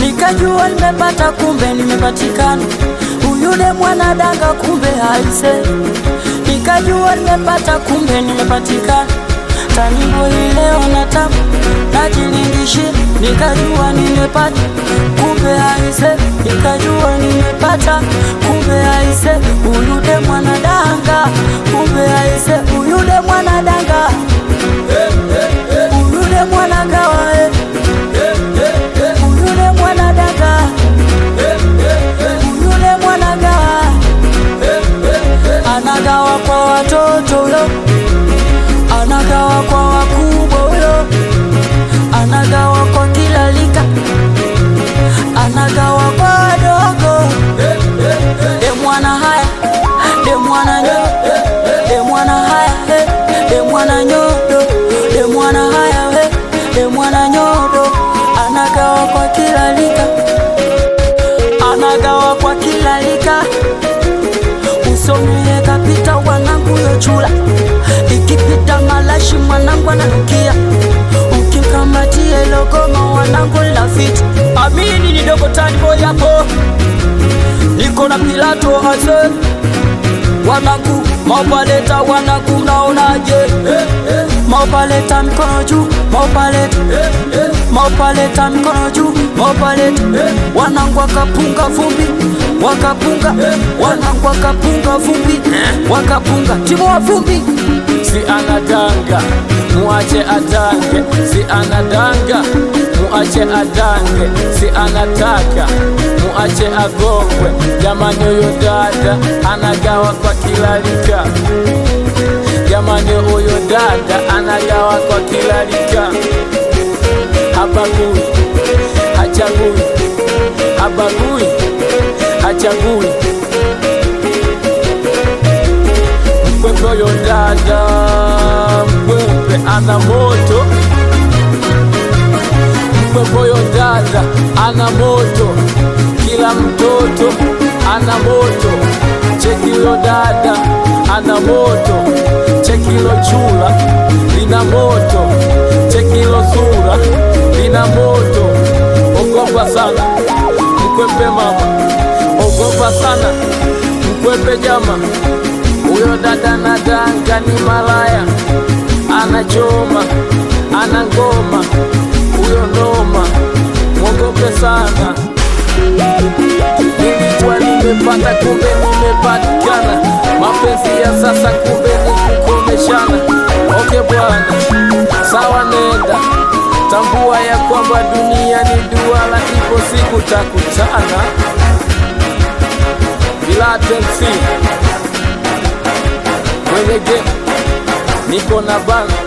Nikajua nimepata kumbe nimepatikana, uyule mwanadanga kumbe haise. Nikajua nimepata kumbe nimepatikana, tanimbo leo natamu najilingishi. Nikajua nimepata kumbe haise, nikajua nimepata kumbe haise. Uyule mwanadanga kumbe haise, uyule mwanadanga, uyule mwanagawa, uyule mwanadanga, uyule mwanagawa. Anagawa kwa watoto ulo, anagawa kwa wakubwa ulo, anagawa kwa kila lika, anagawa kwa wadogo. De mwana haya, de mwana nyo, de mwana haya, de mwana nyodo, de mwana haya, de mwana nyodo. Anagawa kwa kila lika, anagawa kwa kila lika. Usomye kapita wanangu yochula, ikipita malashi mwanangu ananukia. Ukikamatie logoma wanangu lafiti. Amini ni dogo tani boy hapo, niko na Pilato hase. Wanangu maupaleta, wanangu mnaonaje? Maupaleta mikono juu, maupaleta, maupaleta mikono juu, maupaleta. Wanangu wakapunga vumbi, wakapunga, wanangu wakapunga vumbi, wakapunga timu wa vumbi. Si anadanga, muache adange. Si anadanga, muache adange. Si anataka, muache agongwe. Jamani huyo dada anagawa kwa kila lika. Jamani huyo dada anagawa kwa kila lika. Habagui, hachagui, habagui, hachagui. Mkwepe huyo dada, mkwepe ana moto. Mkwepe huyo dada ana moto, kila mtoto ana moto. Cheki huyo dada ana moto, cheki hilo chula lina moto, cheki hilo sura lina moto. Ogopa sana mkwepe mama, ogopa sana mkwepe jama. Uyo dada nadanga ni malaya, anachoma, anangoma, uyo noma, mwogope sana. Nilikuwa nimepata kumbe nimepatikana, mapenzi ya sasa kumbe ni kukomeshana. Okay bwana, sawa nenda, tambua ya kwamba dunia ni duara, ipo siku takutana. Bila tensi kwenye game, niko na bana.